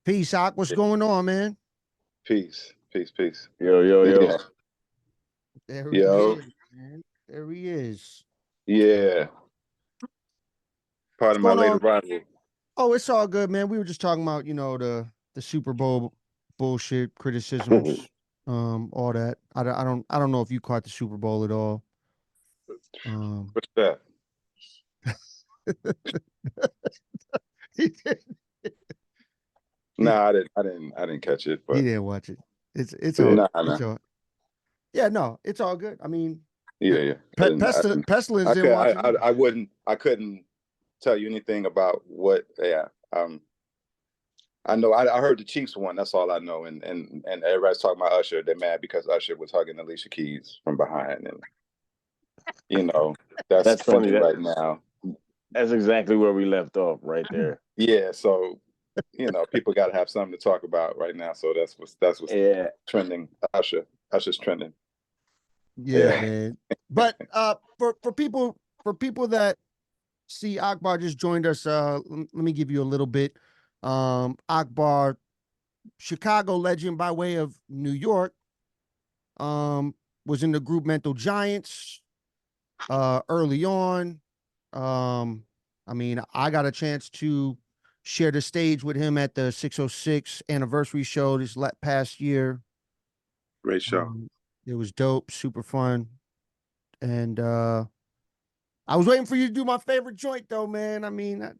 Peace, Ak. What's going on, man? Peace. Yo. Yeah. There he Yo. is, man. There he is. Yeah. What's Part of my going late on? arrival. Oh, it's all good, man. We were just talking about, the Super Bowl bullshit, criticisms, all that. I don't know if you caught the Super Bowl at all. What's that? he did. Nah, I didn't catch it, He but didn't watch it. It's all nah. it's all yeah, no, it's all good. I mean, Yeah. Pestilence didn't watch it either. I couldn't tell you anything about what I know I heard the Chiefs won, that's all I know. And everybody's talking about Usher. They're mad because Usher was hugging Alicia Keys from behind, and that's funny trending right now. That's exactly where we left off, right there. Yeah, so people got to have something to talk about right now. So that's what's trending. Usher's trending. Yeah, man. But for people that see Akbar just joined us, let me give you a little bit. Akbar, Chicago legend by way of New York, was in the group Mental Giants early on. I mean, I got a chance to share the stage with him at the 606 anniversary show this past year. Great show. It was dope, super fun. And I was waiting for you to do my favorite joint, though, man. I mean, I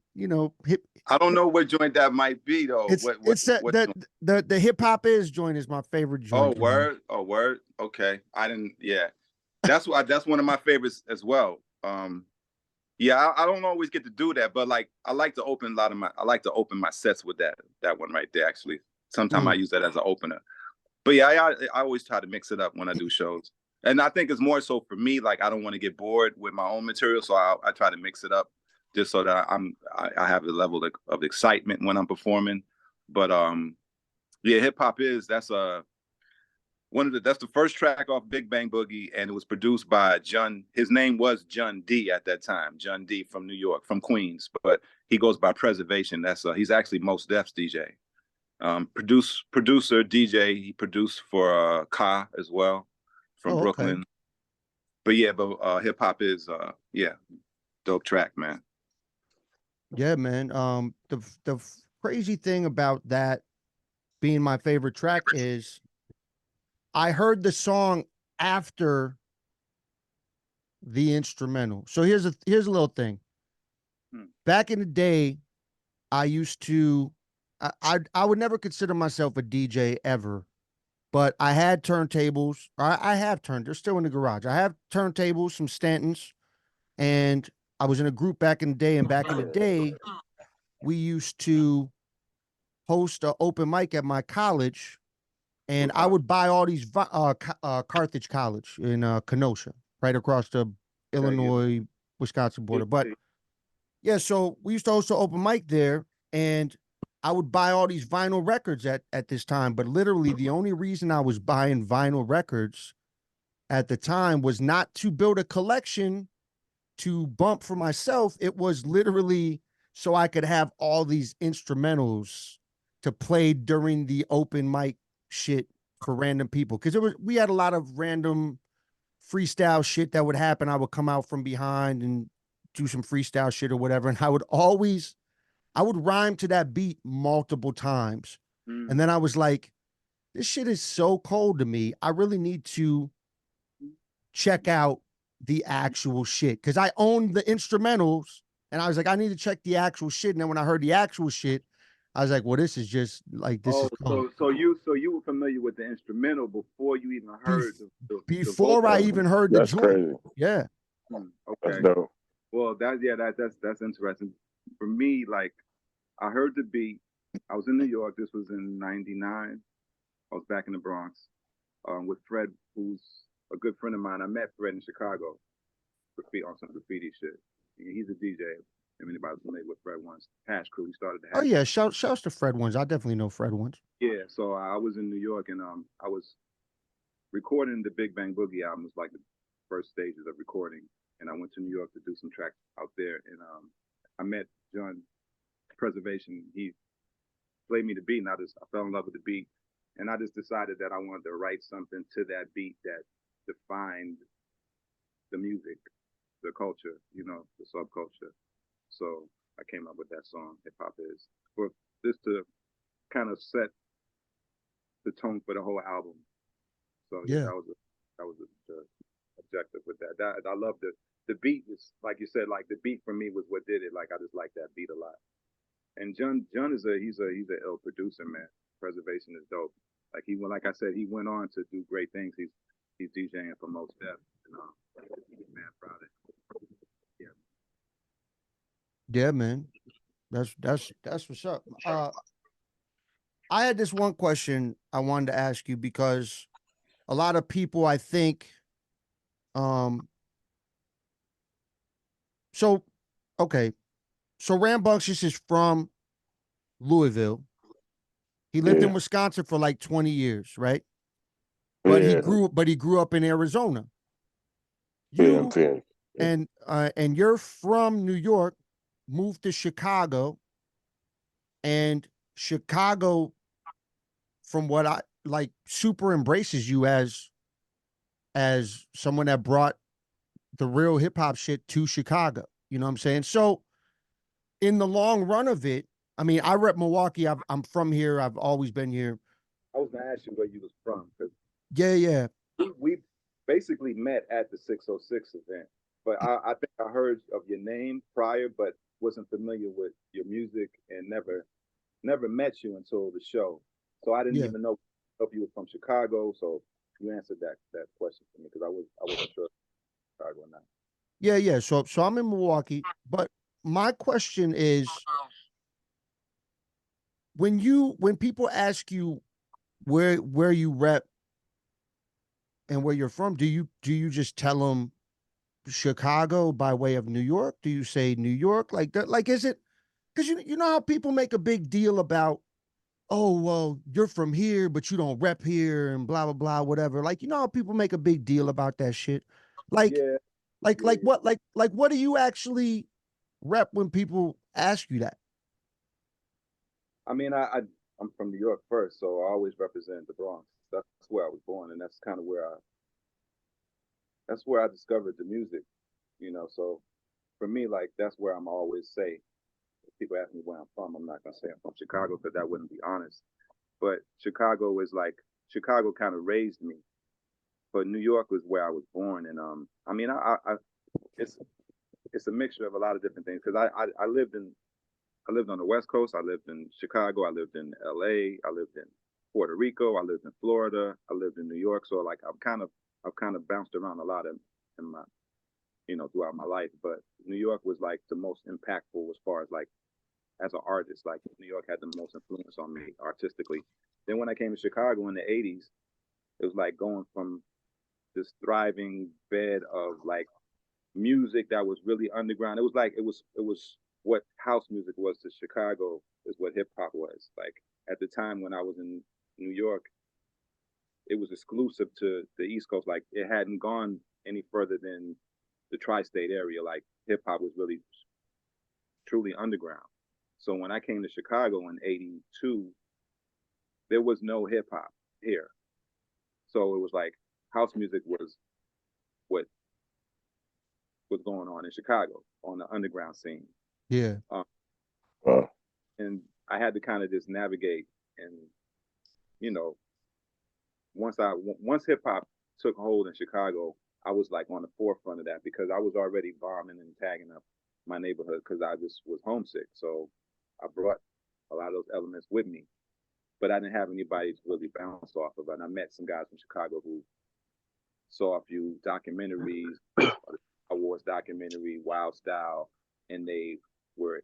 don't know what joint that might be, though. it's the hip hop is joint is my favorite joint. Oh, word. Okay, I didn't. Yeah, that's one of my favorites as well. Yeah, I don't always get to do that, but like I like to open my sets with that one right there. Actually, sometimes I use that as an opener. But yeah, I always try to mix it up when I do shows. And I think it's more so for me, like I don't want to get bored with my own material, so I try to mix it up just so that I have a level of excitement when I'm performing. But yeah, hip hop that's the first track off Big Bang Boogie, and it was produced by Jun. His name was Jun D at that time, Jun D from New York, from Queens, but he goes by Preservation. He's actually Mos Def's DJ. Producer, DJ. He produced for Ka as well from Brooklyn. Okay. But yeah, hip hop is dope track, man. Yeah, man. The crazy thing about that being my favorite track is I heard the song after the instrumental. So here's a little thing. Back in the day, I used to I would never consider myself a DJ ever, but I had turntables. I have turned. They're still in the garage. I have turntables, some Stantons, and I was in a group back in the day. And back in the day, we used to host an open mic at my college, and I would buy all these Carthage College in Kenosha, right across the Illinois Wisconsin border. But yeah, so we used to host an open mic there, and I would buy all these vinyl records at this time. But literally, the only reason I was buying vinyl records at the time was not to build a collection to bump for myself. It was literally so I could have all these instrumentals to play during the open mic shit for random people. Because we had a lot of random freestyle shit that would happen. I would come out from behind and do some freestyle shit or whatever. And I would rhyme to that beat multiple times. And then I was like, this shit is so cold to me. I really need to check out the actual shit. Cause I owned the instrumentals and I was like, I need to check the actual shit. And then when I heard the actual shit, I was like, well, this is just like this is cold. So you were familiar with the instrumental before you even heard before I even heard the joint. Crazy. Yeah. Okay. That's dope. Well, that's interesting. For me, like I heard the beat. I was in New York. This was in '99. I was back in the Bronx with Fred, who's a good friend of mine. I met Fred in Chicago on some graffiti shit. He's a DJ. If anybody's familiar with Fred Ones, Hash Crew. He started the Hash. Oh yeah, shouts to Fred Ones. I definitely know Fred Ones. Yeah, so I was in New York and I was recording the Big Bang Boogie album. It was like the first stages of recording, and I went to New York to do some tracks out there, and I met John Preservation. played me the beat, and I fell in love with the beat, and I just decided that I wanted to write something to that beat that defined the music, the culture, the subculture. So I came up with that song, Hip Hop Is, for this to kind of set the tone for the whole album. So yeah, Yeah. that was the objective with that. I love the beat is, like you said, like the beat for me was what did it. Like I just like that beat a lot. And John is he's a ill producer, man. Preservation is dope. Like I said, he went on to do great things. He's DJing for Most Def, and man, proud of him. Yeah. Yeah, man. That's what's up. I had this one question I wanted to ask you because a lot of people, I think, um, so okay, so Rambunctious is from Louisville. He lived in Yeah. Wisconsin for like 20 years, right? Yeah. But he grew up in Arizona. Yeah. I'm You saying. and you're from New York, moved to Chicago, and Chicago, from what I like, super embraces you as someone that brought the real hip hop shit to Chicago. You know what I'm saying? So in the long run of it, I mean, I rep Milwaukee. I'm from here. I've always been here. I was gonna ask you where you was from, because Yeah, yeah, we basically met at the 606 event. But I think I heard of your name prior, but wasn't familiar with your music, and never met you until the show. So I didn't yeah, even know if you were from Chicago. So you answered that question for me, because I wasn't sure if Chicago or not. yeah, yeah. So I'm in Milwaukee, but my question is, when people ask you where you rep and where you're from, do you just tell them Chicago by way of New York? Do you say New York like that? Like, is it because you know how people make a big deal about, oh well, you're from here but you don't rep here and blah blah blah whatever. Like, you know how people make a big deal about that shit. Like Yeah, like yeah, like yeah. what like what do you actually rep when people ask you that? I mean, I'm from New York first, so I always represent the Bronx. That's where I was born, and that's kind of where I discovered the music. So for me, like that's where I'm always say. If people ask me where I'm from, I'm not gonna say I'm from Chicago, because that wouldn't be honest. But Chicago kind of raised me. But New York was where I was born, and I mean, it's it's a mixture of a lot of different things, because I lived on the West Coast. I lived in Chicago. I lived in LA. I lived in Puerto Rico. I lived in Florida. I lived in New York. So like I've kind of bounced around a lot in my throughout my life. But New York was like the most impactful as far as like as an artist. Like New York had the most influence on me artistically. Then when I came to Chicago in the '80s, it was like going from this thriving bed of like music that was really underground. It was like it was what house music was to Chicago is what hip hop was. Like at the time when I was in New York, it was exclusive to the East Coast. Like it hadn't gone any further than the tri-state area. Like hip hop was really truly underground. So when I came to Chicago in '82, there was no hip hop here. So it was like house music was what was going on in Chicago on the underground scene. Yeah. Um, Uh, and I had to kind of just navigate, and you know once hip hop took hold in Chicago, I was like on the forefront of that, because I was already bombing and tagging up my neighborhood because I just was homesick. So I brought a lot of those elements with me, but I didn't have anybody to really bounce off of. And I met some guys from Chicago who saw a few documentaries, awards documentary, Wild Style, and they were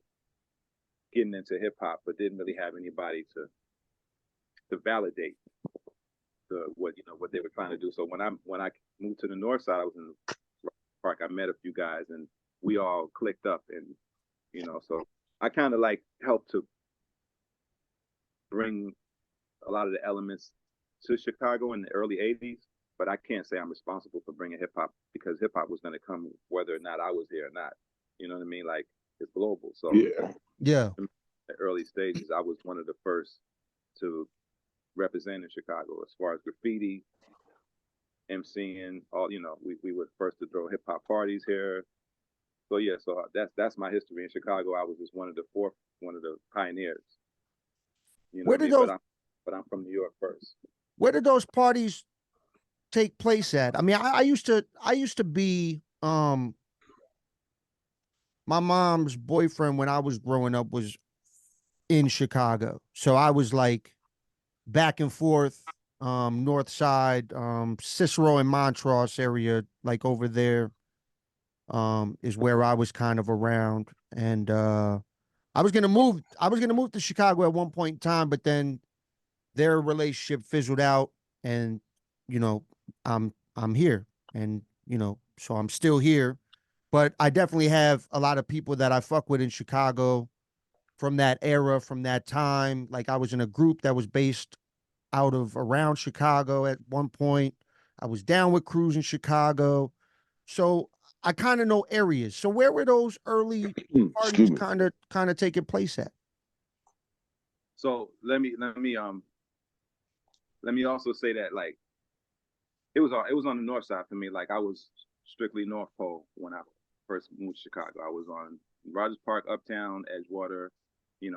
getting into hip hop, but didn't really have anybody to validate what they were trying to do. So when I moved to the north side, I was in the park. I met a few guys, and we all clicked up, and so I kind of like helped to bring a lot of the elements to Chicago in the early '80s. But I can't say I'm responsible for bringing hip hop, because hip hop was going to come whether or not I was here or not. You know what I mean? Like it's global. So yeah. Yeah. the early stages, I was one of the first to represent in Chicago as far as graffiti, MCing, all we were first to throw hip hop parties here. So yeah, so that's my history in Chicago. I was just one of the pioneers. You know Where what I did mean? those But I'm from New York first. where did those parties take place at? I mean, I used to be my mom's boyfriend when I was growing up was in Chicago. So I was like back and forth, north side, Cicero and Montrose area, like over there, is where I was kind of around. And I was gonna move to Chicago at one point in time, but then their relationship fizzled out, and you know, I'm here, and so I'm still here. But I definitely have a lot of people that I fuck with in Chicago from that era, from that time. Like I was in a group that was based out of around Chicago at one point. I was down with crews in Chicago. So I kind of know areas. So where were those early parties Excuse me. kind of taking place at? So let me also say that like it was on the north side for me. Like I was strictly North Pole when I first moved to Chicago. I was on Rogers Park, Uptown, Edgewater,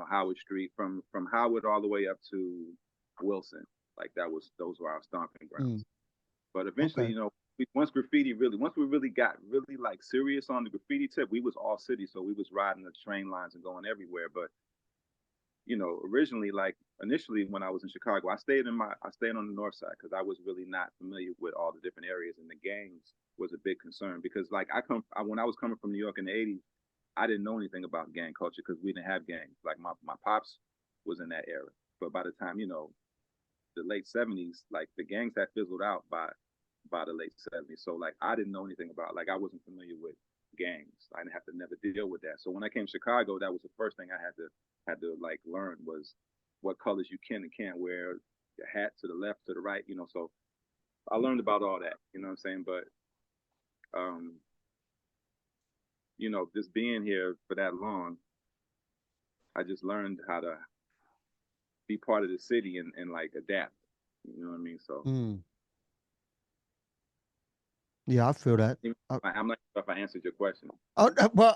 Howard Street, from Howard all the way up to Wilson. Like those were our stomping grounds. But eventually, Okay. once we really got really like serious on the graffiti tip, we was all city, so we was riding the train lines and going everywhere. But originally, like initially when I was in Chicago, I stayed on the north side because I was really not familiar with all the different areas, and the gangs was a big concern because like when I was coming from New York in the '80s, I didn't know anything about gang culture because we didn't have gangs. Like my pops was in that era, but by the time the late '70s, like the gangs had fizzled out by the late '70s. So like I didn't know anything about, like I wasn't familiar with gangs. I didn't have to never deal with that. So when I came to Chicago, that was the first thing I had to like learn was what colors you can and can't wear, your hat to the left, to the right, so I learned about all that, you know what I'm saying? But um, just being here for that long, I just learned how to be part of the city and like adapt. You know what I mean? So Mm. Yeah, I feel that. I'm not sure if I answered your question. Well,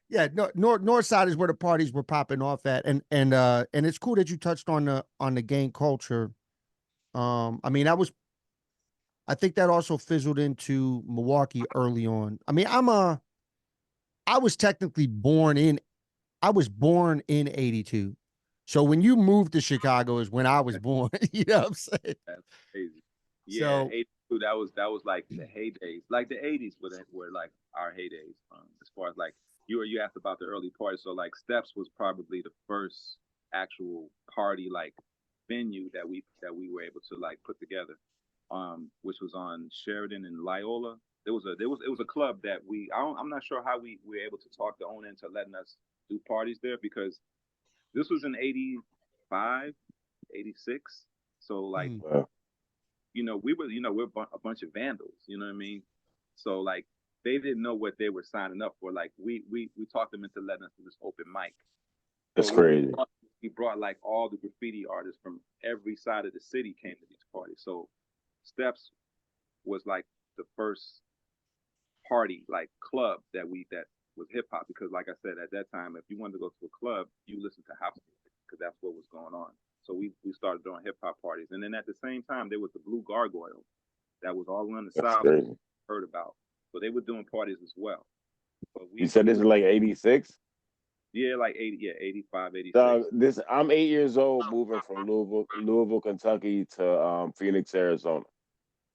yeah, no, north side is where the parties were popping off at, and it's cool that you touched on the gang culture. I mean, I think that also fizzled into Milwaukee early on. I mean, I was technically I was born in '82, so when you moved to Chicago is when I was born. You know what I'm saying? That's crazy. Yeah, So, '82. That was like the heydays. Like the '80s were like our heydays. As far as like you asked about the early parties. So like Steps was probably the first actual party like venue that we were able to like put together. Which was on Sheridan and Loyola. It was a club that I'm not sure how we were able to talk the owner into letting us do parties there because this was in '85, '86. So like mm, Wow. we're a bunch of vandals, you know what I mean? So like they didn't know what they were signing up for. Like we talked them into letting us do this open mic. That's So crazy. we brought like all the graffiti artists from every side of the city came to these parties. So Steps was like the first party like club that was hip hop because like I said at that time if you wanted to go to a club you listened to house music because that's what was going on. So we started doing hip hop parties and then at the same time there was the Blue Gargoyle that was all on the That's south crazy. heard about. So they were doing parties as well. But You said we this is would like '86. yeah like 80 yeah 85 86. I'm 8 years old, moving from Louisville, Kentucky to Phoenix, Arizona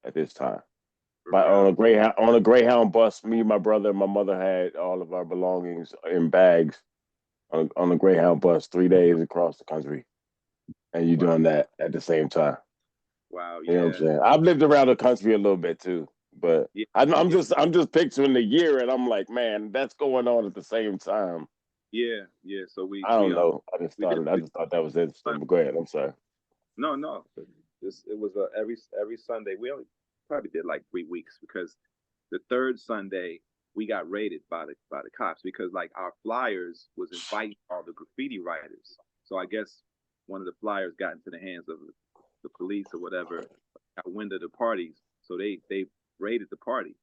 at this time. For But real. on a Greyhound bus, me, my brother, and my mother had all of our belongings in bags on a Greyhound bus, 3 days across the country, and you Wow. doing that at the same time. Wow. You know what I'm Yeah. saying? I've lived around the country a little bit too, but Yeah. I'm just picturing the year, and I'm like, man, that's going on at the same time. Yeah. So I don't know. I just we did started. I just thought that was interesting. But go ahead. I'm sorry. no. It was every Sunday. We only probably did like 3 weeks because the third Sunday we got raided by the cops because like our flyers was inviting all the graffiti writers. So I guess one of the flyers got into the hands of the police or whatever, got wind of the parties. So they raided the party,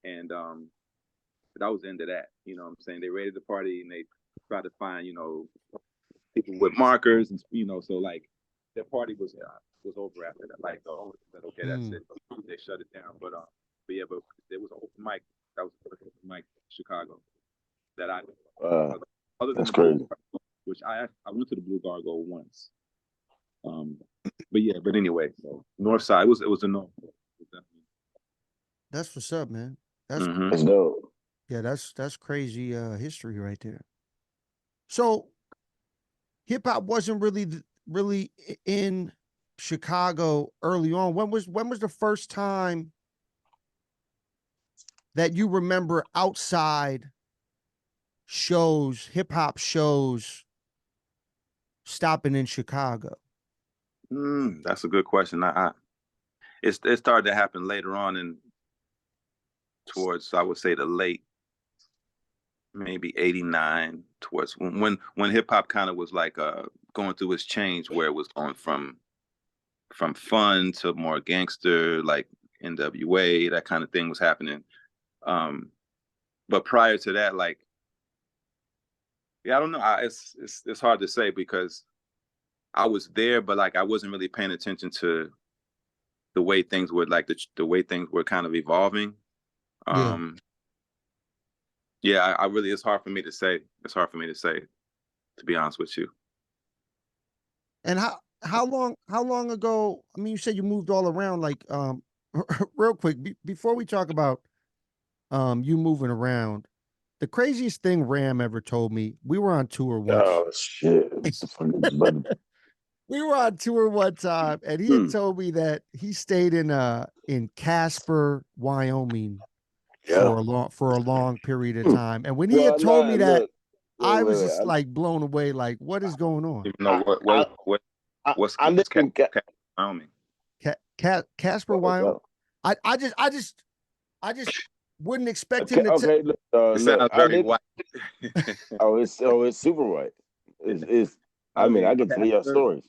and that was the end of that. You know what I'm saying? They raided the party and they tried to find people with markers, and so like their party was over after that. Like the owner said, okay, that's it. They shut it down. But yeah, but there was an open mic. That was an open mic in Chicago that I other than That's the Blue crazy. Gargoyle, which I went to the Blue Gargoyle once. But yeah, but anyway, so North Side it was the North. That's what's up, man. That's That's dope. yeah, that's crazy history right there. So hip hop wasn't really in Chicago early on. When was the first time that you remember outside shows, hip hop shows stopping in Chicago? That's a good question. It started to happen later on towards I would say the late maybe 89 towards when hip hop kind of was like going through its change where it was going from fun to more gangster, like NWA, that kind of thing was happening. But prior to that, like, yeah, I don't know. It's hard to say because I was there, but like I wasn't really paying attention to the way things were, like the way things were kind of evolving. Yeah, I really, it's hard for me to say. It's hard for me to say, to be honest with you. And how long ago? I mean, you said you moved all around. Like, real quick, before we talk about you moving around, the craziest thing Ram ever told me. We were on tour once. Oh shit! What the fuck is buddy? We were on tour one time, and he had told me that he stayed in Casper, Wyoming, for a long period of time. And when he had told me that, I was just like blown away. Like, what is going on? You know what's I lived in Wyoming? Casper, Wyoming. I just wouldn't expect him to. Okay, it sounds very white. it's super white. It's I mean, I can tell you stories.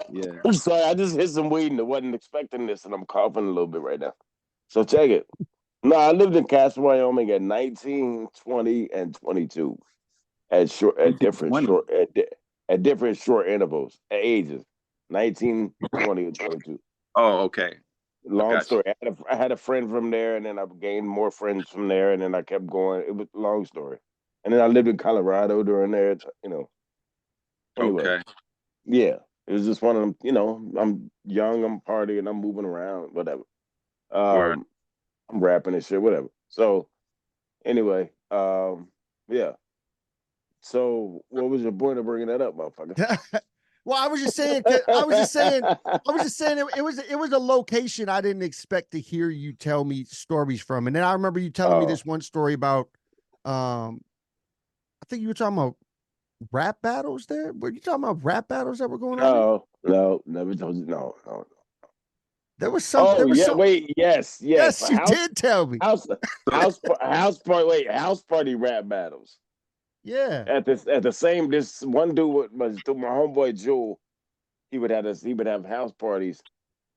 Yeah. I'm sorry, I just hit some weed and I wasn't expecting this, and I'm coughing a little bit right now. So check it. No, I lived in Casper, Wyoming at 19, 20, and 22 at different short intervals at ages. 19, 20, and 22. Oh, okay. Long story. I had a friend from there, and then I gained more friends from there, and then I kept going. It was a long story. And then I lived in Colorado during there, Anyway. Okay. Yeah. It was just one of them, I'm young, I'm partying, I'm moving around, whatever. I'm rapping and shit, whatever. So anyway, yeah. So what was your point of bringing that up, motherfucker? Well, I was just saying it was a location I didn't expect to hear you tell me stories from. And then I remember you telling me this one story about I think you were talking about rap battles there. Were you talking about rap battles that were going on? No, never told you. No. There was some. Yes. Yes, you did tell me. House party rap battles. Yeah. At the same, this one dude was through my homeboy Jewel. He would have house parties,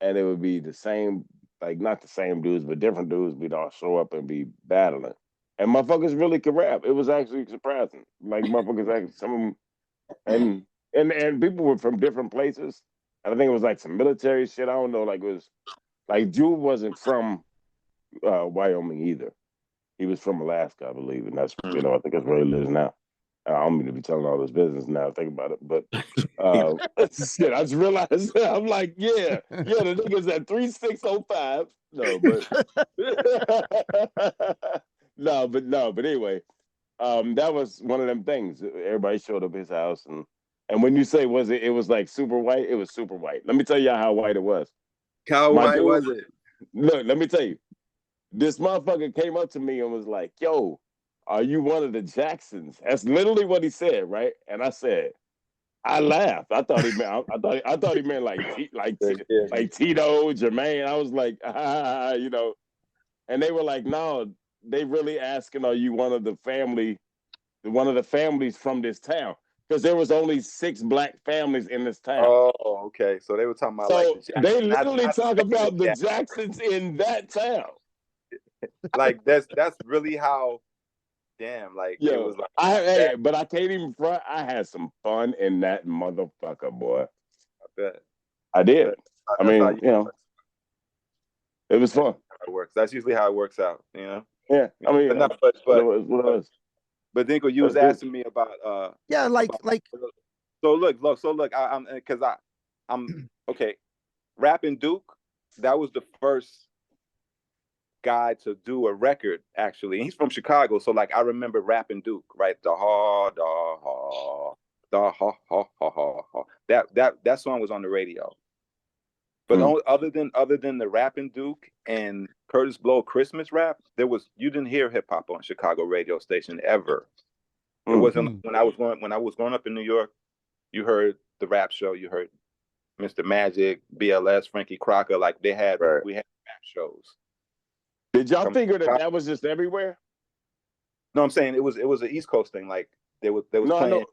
and it would be the same, like not the same dudes, but different dudes. We'd all show up and be battling, and motherfuckers really could rap. It was actually surprising. Like motherfuckers, like some of them, and people were from different places. And I think it was like some military shit. I don't know. Like it was like Jewel wasn't from Wyoming either. He was from Alaska, I believe, and that's I think that's where he lives now. I don't mean to be telling all this business now. Think about it, but shit, I just realized I'm like, yeah, the niggas at 3605. No, but anyway, that was one of them things. Everybody showed up at his house, and when you say it was like super white, it was super white. Let me tell y'all how white it was. How white was it? Look, let me tell you. This motherfucker came up to me and was like, yo, are you one of the Jacksons? That's literally what he said, right? And I said, I laughed. I thought he meant I thought he meant like Tito, Jermaine. I was like, and they were like, no, they really asking, are you one of the families from this town? Because there was only 6 black families in this town. Oh, okay. So they were talking about like So the Jacksons, they literally not talk about the yeah, Jacksons in that town. like that's really how. Damn, like it Yo, was like that. but I can't even front. I had some fun in that motherfucker, boy. I bet. I I did. bet. I That's how mean, it was that's fun. usually how it works. That's usually how it works out. Yeah, I mean, But no, but it but was. but Dinko, you was That's good. asking me about Yeah, about I'm because I'm okay. Rapping Duke, that was the first guy to do a record actually. And he's from Chicago, so like I remember Rapping Duke, right? The ha. That song was on the radio. But other than the Rapping Duke and Curtis Blow Christmas rap, you didn't hear hip hop on Chicago radio station ever. It wasn't when I was growing up in New York. You heard the rap show. You heard Mr. Magic, BLS, Frankie Crocker. Like we had rap shows. Did y'all From figure Chicago. that was just everywhere? No, I'm saying it was an East Coast thing. Like they was playing.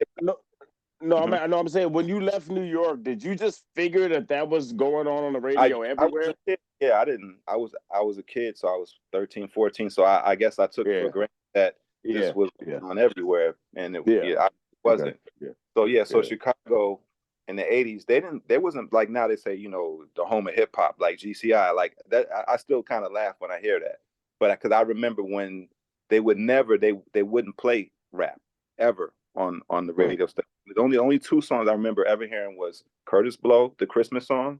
I'm saying when you left New York, did you just figure that was going on the radio I was everywhere? a kid. Yeah, I didn't. I was a kid, so I was 13, 14. So I guess I took for granted that this was on everywhere, and I wasn't. Okay. So Chicago in the 80s, they wasn't like now they say, the home of hip hop, like GCI, like that. I still kind of laugh when I hear that, but because I remember when they wouldn't play rap ever on the radio station. The only 2 songs I remember ever hearing was Curtis Blow, the Christmas song,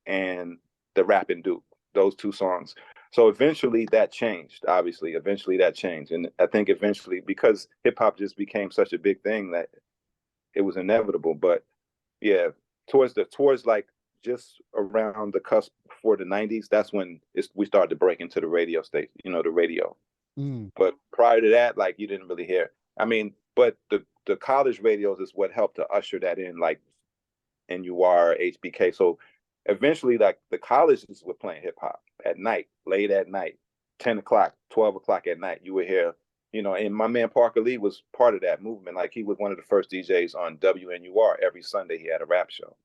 and the Rapping Duke. Those 2 songs. So eventually that changed. Obviously, eventually that changed, and I think eventually because hip hop just became such a big thing that it was inevitable. But yeah, towards like just around the cusp before the 90s, that's when we started to break into the radio station, the radio. But prior to that, like you didn't really hear. I mean, but the college radios is what helped to usher that in, like NUR, HBK. So eventually, like the colleges were playing hip hop at night, late at night, 10 o'clock, 12 o'clock at night. You would hear, and my man Parker Lee was part of that movement. Like he was one of the first DJs on WNUR. Every Sunday he had a rap show.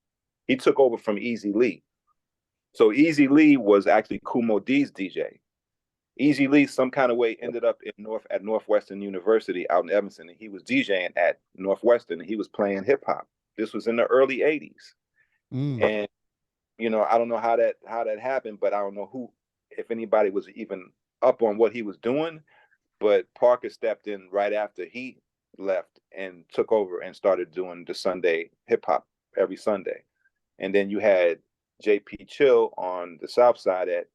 He took over from Easy Lee. So Easy Lee was actually Kumo D's DJ. Easy Lee, some kind of way, ended up at Northwestern University out in Evanston, and he was DJing at Northwestern, and he was playing hip hop. This was in the early '80s, and I don't know how that happened, but I don't know if anybody was even up on what he was doing. But Parker stepped in right after he left and took over and started doing the Sunday hip hop every Sunday, and then you had JP Chill on the South Side at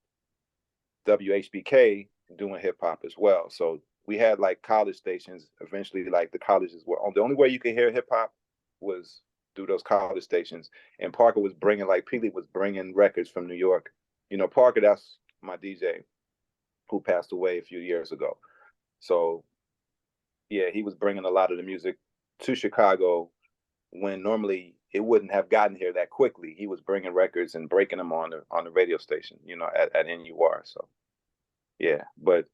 WHBK doing hip hop as well. So we had like college stations. Eventually, like the colleges were the only way you could hear hip hop was through those college stations. And Parker was bringing, like Peely was bringing records from New York. Parker, that's my DJ who passed away a few years ago. So yeah, he was bringing a lot of the music to Chicago when normally it wouldn't have gotten here that quickly. He was bringing records and breaking them on the radio station, at NUR. So yeah, but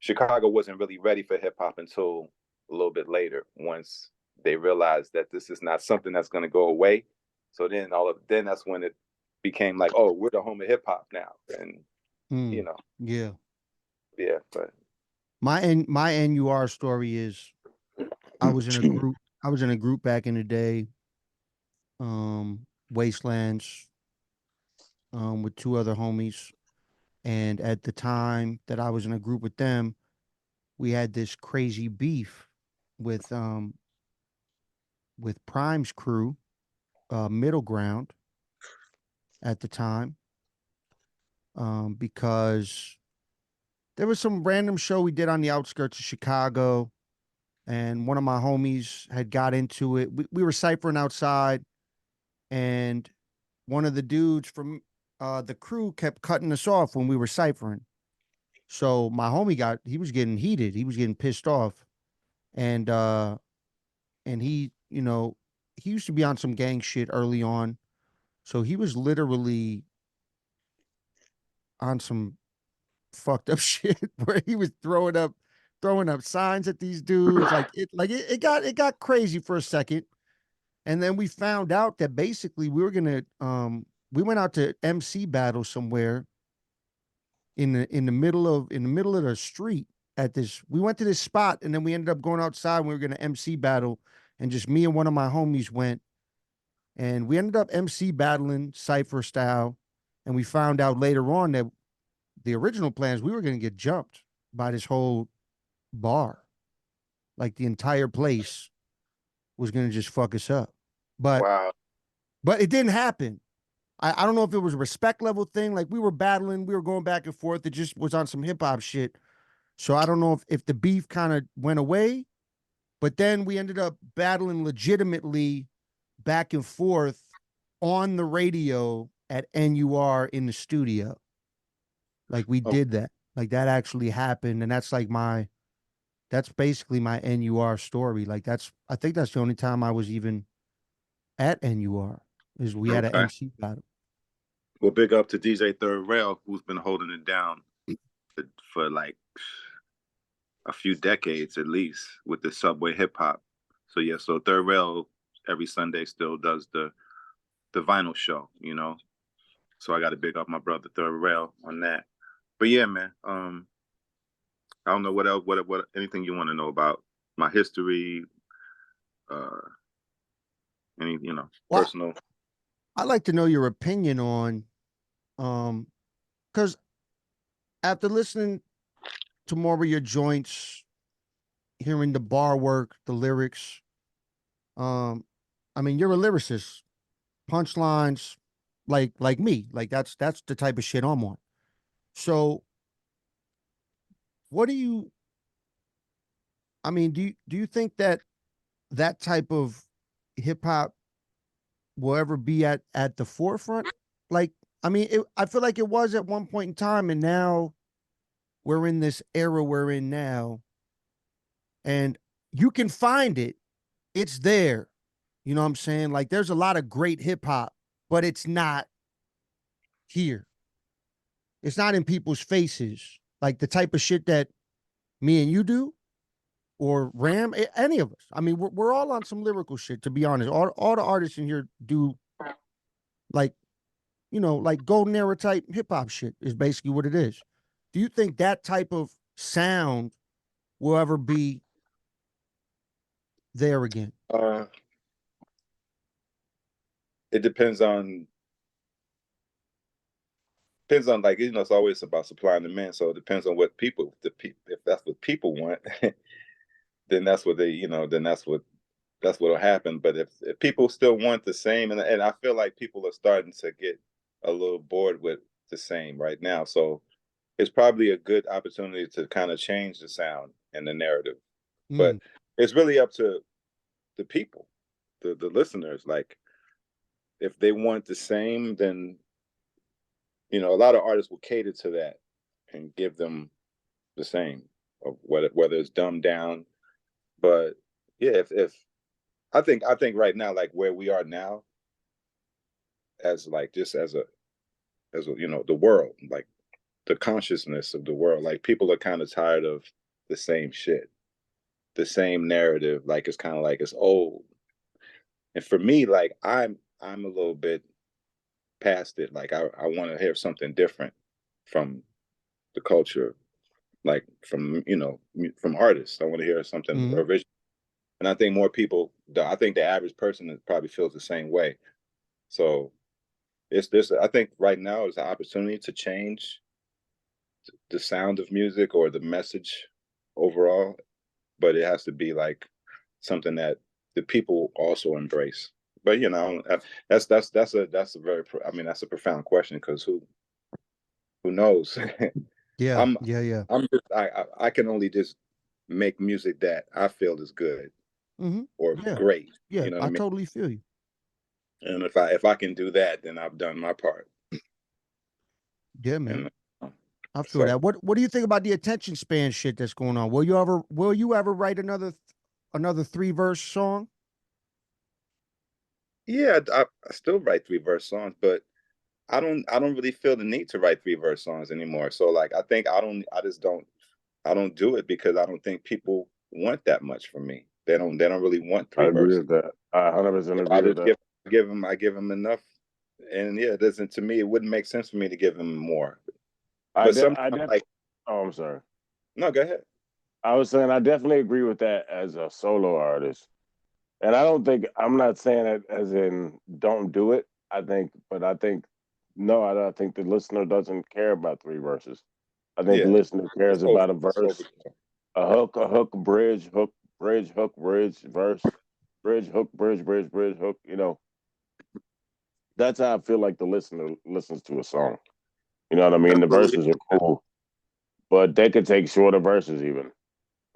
Chicago wasn't really ready for hip hop until a little bit later, once they realized that this is not something that's going to go away. So then that's when it became like, oh, we're the home of hip hop now, and yeah, But my NUR story is I was in a group back in the day, Wastelands, with 2 other homies. And at the time that I was in a group with them, we had this crazy beef with Prime's crew, Middle Ground at the time, because there was some random show we did on the outskirts of Chicago, and one of my homies had got into it. We were ciphering outside, and one of the dudes from the crew kept cutting us off when we were ciphering. So my homie he was getting heated. He was getting pissed off. And he, he used to be on some gang shit early on. So he was literally on some fucked up shit where he was throwing up signs at these dudes. It got crazy for a second. And then we found out that basically we were gonna we went out to MC battle somewhere in the middle of the street at this. We went to this spot and then we ended up going outside and we were gonna MC battle. And just me and one of my homies went and we ended up MC battling Cypher style. And we found out later on that the original plans we were gonna get jumped by this whole bar. Like the entire place was gonna just fuck us up. But Wow. but it didn't happen. I don't know if it was a respect level thing. Like we were battling, we were going back and forth. It just was on some hip hop shit. So I don't know if the beef kind of went away, but then we ended up battling legitimately back and forth on the radio at NUR in the studio. Like we Oh, did that. Like that actually happened. And that's basically my NUR story. Like I think that's the only time I was even at NUR is we had an okay. MC battle. Well, big up to DJ Third Rail, who's been holding it down for like a few decades at least with the subway hip hop. So yeah, so Third Rail every Sunday still does the vinyl show, you know. So I got to big up my brother Third Rail on that. But yeah, man, I don't know what else, what anything you want to know about my history, uh, any Well, personal. I'd like to know your opinion on because after listening to more of your joints, hearing the bar work, the lyrics, um, I mean, you're a lyricist, punchlines, like me, like that's the type of shit I'm on. So, what do you? I mean, do you think that that type of hip hop will ever be at the forefront? Like, I mean, I feel like it was at one point in time, and now we're in this era we're in now, and you can find it. It's there. You know what I'm saying? Like, there's a lot of great hip hop, but it's not here. It's not in people's faces. Like the type of shit that me and you do, or Ram, any of us. I mean, we're all on some lyrical shit, to be honest. All the artists in here do like, like golden era type hip hop shit is basically what it is. Do you think that type of sound will ever be there again? Uh, it depends on like it's always about supply and demand. So it depends on what if that's what people want, then that's what that's what'll happen. But if people still want the same, and I feel like people are starting to get a little bored with the same right now, so it's probably a good opportunity to kind of change the sound and the narrative. But Mm, it's really up to the people, the listeners. Like if they want the same, then a lot of artists will cater to that and give them the same, of whether it's dumbed down. But yeah, if I think right now, like where we are now, as like just as a the world, like the consciousness of the world, like people are kind of tired of the same shit, the same narrative. Like it's kind of like it's old. And for me, like I'm a little bit past it. Like I want to hear something different from the culture, like from artists. I want to hear something mm, original. And I think more people, I think the average person probably feels the same way. So it's this. I think right now is an opportunity to change the sound of music or the message overall, but it has to be like something that the people also embrace. But that's a very I mean that's a profound question because who knows? yeah, I'm yeah, yeah. I'm just I can only just make music that I feel is good Mm-hmm. or Yeah, great. yeah. You know what I I mean? totally feel you. And if I can do that, then I've done my part. Yeah, man. And I feel so that. What do you think about the attention span shit that's going on? Will you ever write another three verse song? yeah, I still write 3 verse songs, but I don't really feel the need to write 3-verse songs anymore. So like I think I don't do it because I don't think people want that much from me. They don't really want I 3 agree verses. with that. I 100% I agree with just that. I give them enough. And yeah, it doesn't, to me, it wouldn't make sense for me to give them more. But sometimes like, oh, I'm sorry. no, go ahead. I was saying I definitely agree with that as a solo artist. And I'm not saying it as in don't do it. I think no, I don't think the listener doesn't care about 3 verses. I think the Yeah. listener cares about a It's verse, overkill. a hook, bridge, verse, bridge, hook, bridge, hook. You know, that's how I feel like the listener listens to a song. You know what I mean? The Absolutely. verses are cool, but they could take shorter verses even.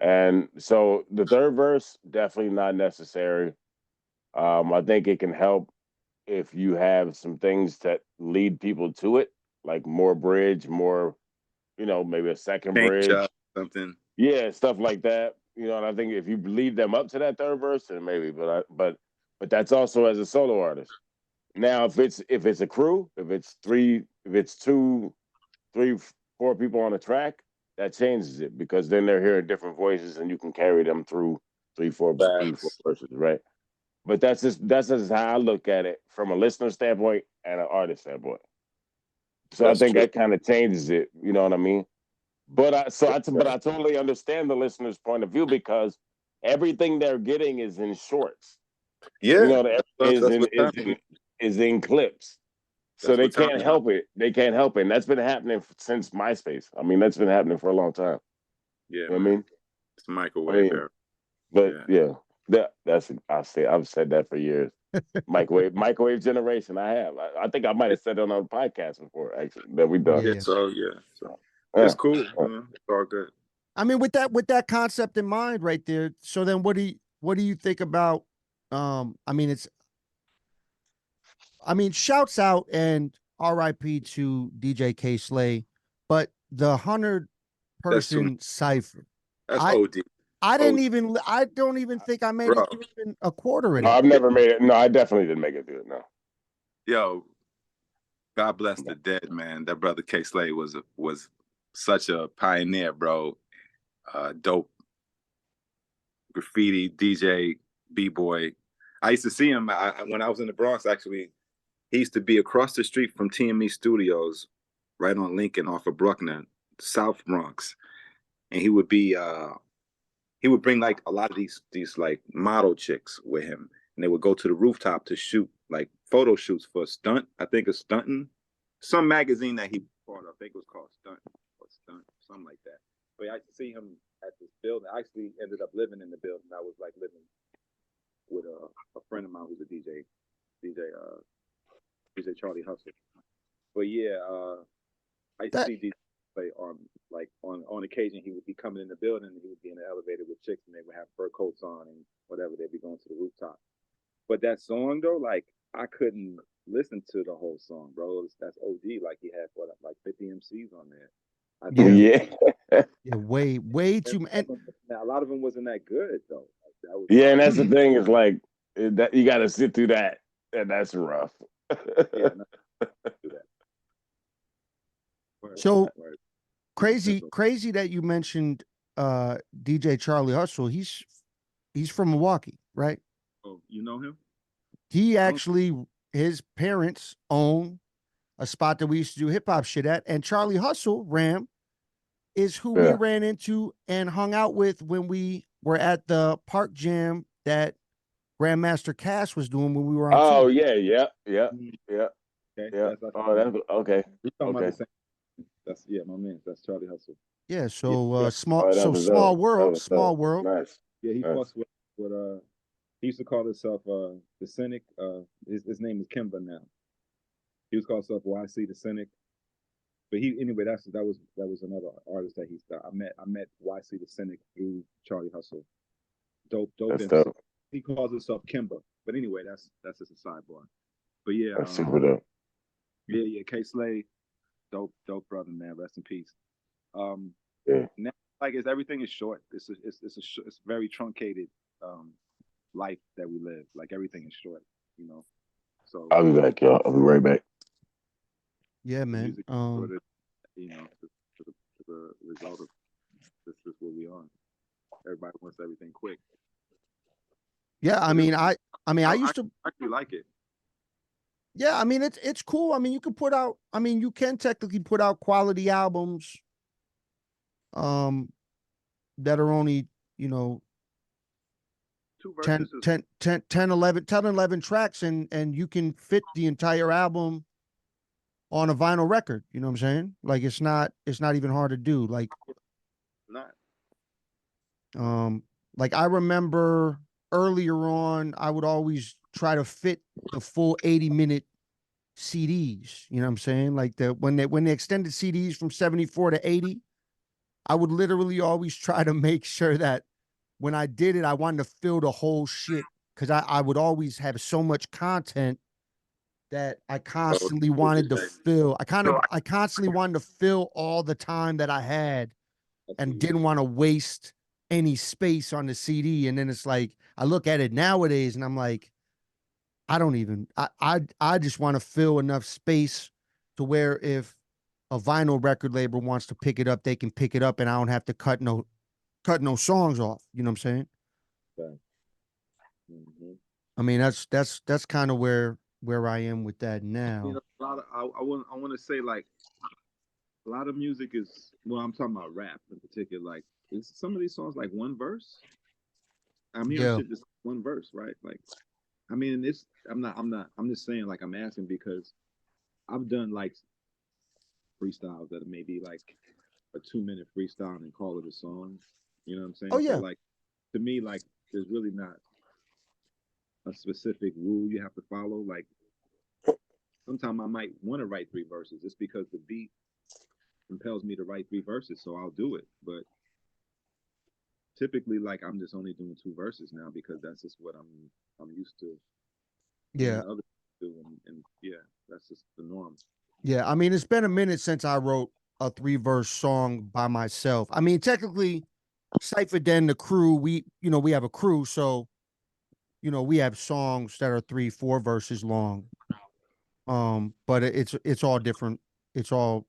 And so the third verse, definitely not necessary. I think it can help if you have some things that lead people to it, like more bridge, more, maybe a second Change bridge. up something. Yeah, stuff like that. And I think if you lead them up to that third verse, then maybe. But that's also as a solo artist. Now, if it's a crew, if it's two, three, four people on a track, that changes it because then they're hearing different voices and you can carry them through three, four Facts. verses, right? But that's just how I look at it from a listener standpoint and an artist standpoint. So I That's think true. that kind of changes it. You know what I mean? But I totally understand the listener's point of view because everything they're getting is in shorts. You Yeah. know, That's what's happening. is in clips. So That's they what's can't happening. help it. They can't help it. And that's been happening since MySpace. I mean, that's been happening for a long time. Yeah, You know what I man. mean? It's the microwave I mean, era. but Yeah. yeah, I've said that for years. Microwave generation. I think I might have said it on a podcast before, actually, that we done. Yeah. Yeah. So yeah. So it's Yeah. cool. It's all good. I mean, with that concept in mind, right there. So then, what do you think about? I mean, shouts out and R.I.P. to DJ K Slay, but the 100 That's too much. person cipher. That's I OD. I didn't OD, even. I don't even think I made bro. it through even a quarter of No, that. I've never made it. No, I definitely didn't make it through it. No. Yo, God bless the dead, man. That brother K Slay was such a pioneer, bro. Dope graffiti DJ, b-boy. I used to see him when I was in the Bronx. Actually, he used to be across the street from TME Studios, right on Lincoln, off of Bruckner, South Bronx, and he would bring like a lot of these like model chicks with him, and they would go to the rooftop to shoot like photo shoots for Stunt. I think it's Stunting, some magazine that he bought. I think it was called Stunt or Stunt, something like that. But I see him at this building. I actually ended up living in the building. I was like living with a friend of mine who's a DJ Charlie Hustle. But yeah, I used to That see DJ play on occasion. He would be coming in the building and he would be in the elevator with chicks and they would have fur coats on and whatever. They'd be going to the rooftop. But that song though, like I couldn't listen to the whole song, bro. That's OD. Like he had like 50 MCs on there. I yeah, think yeah, way too. And a lot of them wasn't that good though. Like, that was Yeah, and that's the thing is like that you got to sit through that, and that's rough. yeah, no, do that. so Word. crazy that you mentioned DJ Charlie Hustle. He's from Milwaukee, right? Oh, you know him? He I don't. actually his parents own a spot that we used to do hip hop shit at, and Charlie Hustle Ram is who we Yeah. ran into and hung out with when we were at the park jam that Grandmaster Cass was doing when we were on Oh tour. yeah, yeah, yeah, Mm, yeah, okay, yeah. that's Oh, that's okay. we talking about Okay. the same. That's yeah, my man. That's Charlie Hustle. Yeah, Yeah, so yeah, That was dope. small That world, was dope. small world. Nice. yeah. He Nice. fussed with he used to call himself the Cynic. His name is Kimba now. He was called himself YC the Cynic. But he anyway. That was another artist that he started. I met YC the Cynic through Charlie Hustle. Dope That's MC. dope. He calls himself Kimba. But anyway, that's just a sidebar. But yeah, That's super dope. yeah. K Slay, dope brother, man. Rest in peace. Um, Yeah. now like everything is short. It's very truncated um life that we live. Like everything is short, you know. So I'll be back, y'all. I'll be right back. Yeah, The man. music, what it, you know, the result of this is where we are. Everybody wants everything quick. Yeah, I But mean, I I used to. actually like it. Yeah, I mean, it's cool. I mean, you can put out. I mean, you can technically put out quality albums, um, that are only, you know, Two 10, verses is 10, 10, 10, 11, 10, 11 tracks, and you can fit the entire album on a vinyl record. You know what I'm saying? Like it's not even hard to do. not. Um, like I remember earlier on, I would always try to fit the full 80-minute CDs. You know what I'm saying? Like when they extended CDs from 74 to 80, I would literally always try to make sure that when I did it, I wanted to fill the whole shit because I would always have so much content that I Oh, constantly what you wanted to say. fill. So I constantly wanted to fill all the time that I had I and see. didn't want to waste any space on the CD. And then it's like I look at it nowadays and I'm like, I don't even I just want to fill enough space to where if a vinyl record label wants to pick it up, they can pick it up and I don't have to cut no songs off. You know what I'm saying? Okay. Mm-hmm. I mean, that's kind of where I am with that You now. know, a lot of I want to say like a lot of music is well, I'm talking about rap in particular. Like, is some of these songs like one verse? I'm hearing Yeah. shit just one verse, right? Like, I mean, it's I'm just saying like I'm asking because I've done like freestyles that may be like a 2 minute freestyle and call it a song. You know what I'm Oh saying? So yeah. like to me, like there's really not a specific rule you have to follow. Like sometimes I might want to write three verses just because the beat compels me to write three verses, so I'll do it. But typically, like I'm just only doing two verses now because that's just what I'm used to hearing Yeah. others do, and yeah, that's just the norm. Yeah. I mean, it's been a minute since I wrote a 3-verse song by myself. I mean, technically, CyphaDen, the crew, we have a crew, so we have songs that are 3, 4 verses long. But it's all different. It's all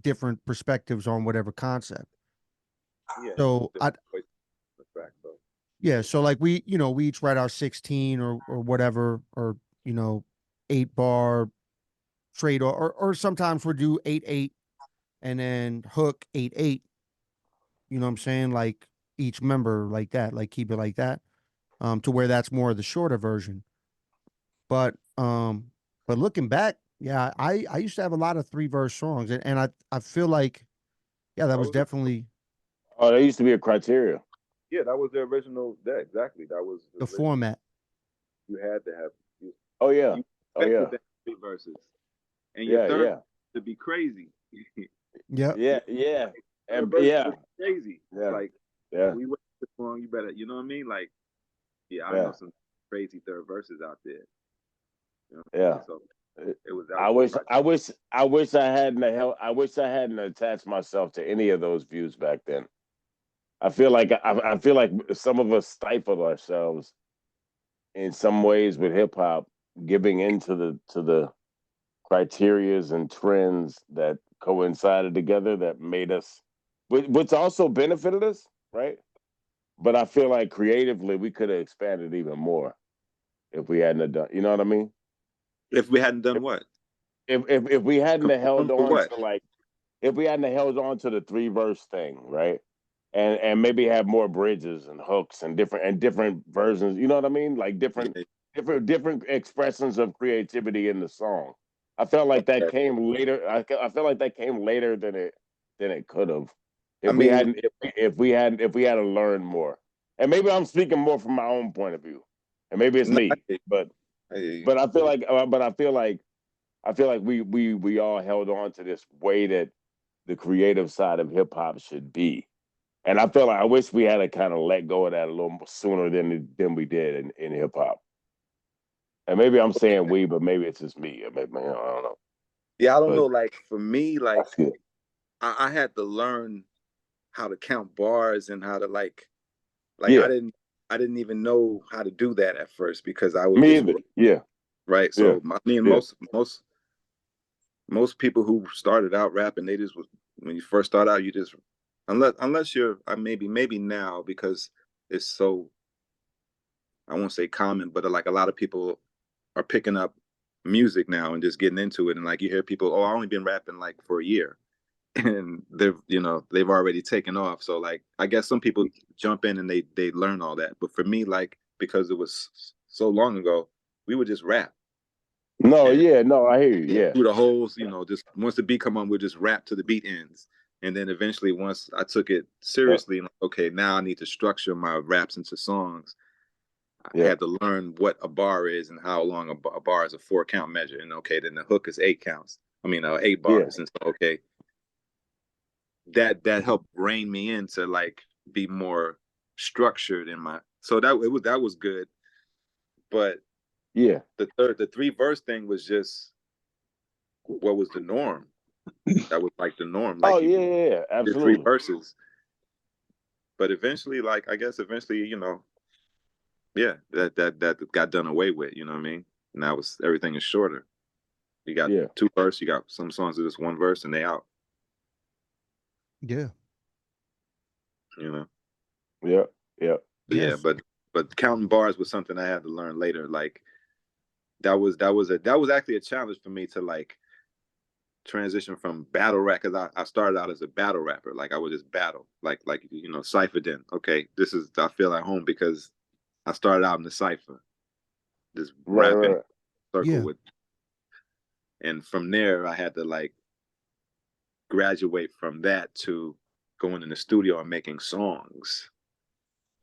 different perspectives on whatever concept. Yeah, So I the fact so. Yeah, so like we each write our 16 or whatever, or 8 bar trade, or sometimes we'll do 8-8 and then hook 8-8. You know what I'm saying? Like each member like that, like keep it like that, to where that's more of the shorter version. But looking back, yeah, I used to have a lot of 3-verse songs, and I feel like, yeah, that That was was definitely Oh, there used to be a criteria. yeah, that was the original. That exactly. That was the the original. format. You had to have Oh yeah. you Oh expected yeah. that three verses, and your Yeah. third Yeah. to be crazy. Yep. Yeah. Your Yeah. third And verse yeah. was crazy. Yeah. Like Yeah. we went this long, you better. You know what I mean? Like yeah, I know Yeah. some crazy third verses out there. You know what I Yeah. mean? So it was that I was the wish criteria. I wish I hadn't attached myself to any of those views back then. I feel like some of us stifled ourselves in some ways with hip hop, giving into the criterias and trends that coincided together that made us, which also benefited us, right? But I feel like creatively we could have expanded even more if we hadn't have done. You know what I mean? If we hadn't done what? If we hadn't have held For on what? to like if we hadn't held on to the 3-verse thing, right? And maybe have more bridges and hooks and different versions. You know what I mean? Like Yeah. different expressions of creativity in the song. I felt like that Okay. came later. I felt like that came later than it could have. I mean, If we had to learn more. And maybe I'm speaking more from my own point of view. And maybe it's no, me, but I hear you. but I feel like we all held on to this way that the creative side of hip hop should be. And I feel like I wish we had to kind of let go of that a little more sooner than we did in hip hop. And maybe I'm saying we, but maybe it's just me. Maybe, I don't know. Yeah, I don't But know. Like for me, like that's it. I had to learn how to count bars and how to like Yeah, I didn't even know how to do that at first because I would me just either. Yeah, right. yeah, So I mean yeah, most most people who started out rapping, they just was when you first start out, you just unless you're maybe now because it's so I won't say common, but like a lot of people are picking up music now and just getting into it. And like you hear people, oh, I only been rapping like for a year, and they've already taken off. So like I guess some people jump in and they learn all that. But for me, like because it was so long ago, we would just rap. No, And yeah, no, I hear you. Yeah, through the holes, just once the beat come on, we'll just rap to the beat ends. And then eventually, once I took it seriously, okay, now I need to structure my raps into songs. I had to learn what a bar is and how long a bar is a 4-count measure. And okay, then the hook is 8 counts. I mean, 8 bars. And so, okay, that helped rein me in to like be more structured in my. So that was good. But yeah, the 3-verse thing was just what was the norm. That was like the norm. Like oh yeah, did 3 absolutely. verses. But eventually, like I guess eventually, yeah, that got done away with. You know what I mean? Now everything is shorter. You got 2 verse. You got some songs that just 1 verse and they out. Yeah. Yeah, yeah. Yeah, but counting bars was something I had to learn later. Like that was actually a challenge for me to like transition from battle rap because I started out as a battle rapper. Like I would just battle, like CyphaDen. Okay, I feel at home because I started out in the cipher, just rapping circle with, and from there I had to like graduate from that to going in the studio and making songs.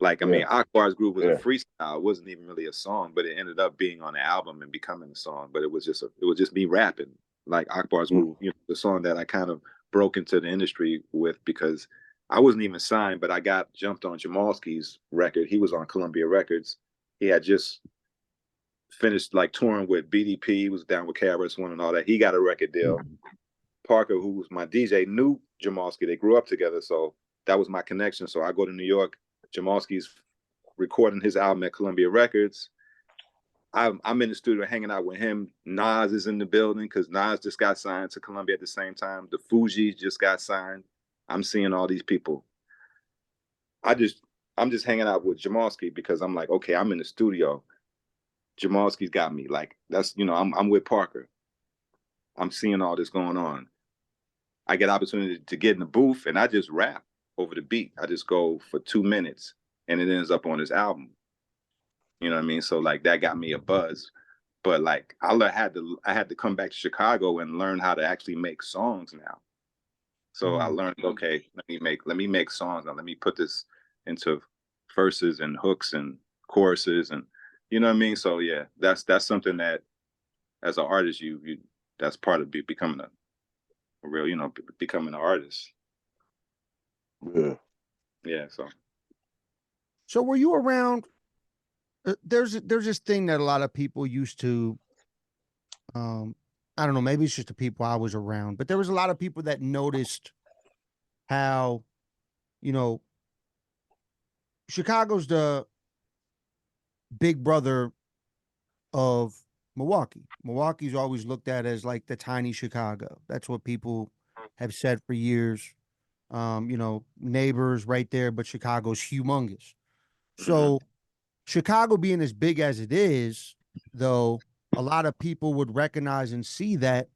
Like I mean, Akbar's group was a freestyle. It wasn't even really a song, but it ended up being on the album and becoming a song. But it was just me rapping. Like Akbar's group, the song that I kind of broke into the industry with because I wasn't even signed, but I got jumped on Jamalski's record. He was on Columbia Records. He had just finished like touring with BDP. He was down with KRS-One and all that. He got a record deal. Parker, who was my DJ, knew Jamalski. They grew up together, so that was my connection. So I go to New York. Jamalski's recording his album at Columbia Records. I'm in the studio hanging out with him. Nas is in the building because Nas just got signed to Columbia at the same time. The Fugees just got signed. I'm seeing all these people. I'm just hanging out with Jamalski because I'm like, okay, I'm in the studio. Jamalski's got me. Like that's I'm with Parker. I'm seeing all this going on. I get opportunity to get in the booth and I just rap over the beat. I just go for 2 minutes and it ends up on his album. You know what I mean? So like that got me a buzz. But like I had to come back to Chicago and learn how to actually make songs now. So I learned, okay, let me make songs now. Let me put this into verses and hooks and choruses and you know what I mean? So yeah, that's something that as an artist you that's part of becoming a real, becoming an artist. Yeah. So were you around? There's this thing that a lot of people used to. I don't know. Maybe it's just the people I was around, but there was a lot of people that noticed how, Chicago's the big brother of Milwaukee. Milwaukee's always looked at as like the tiny Chicago. That's what people have said for years. Neighbors right there, but Chicago's humongous. So Chicago being as big as it is, though, a lot of people would recognize and see that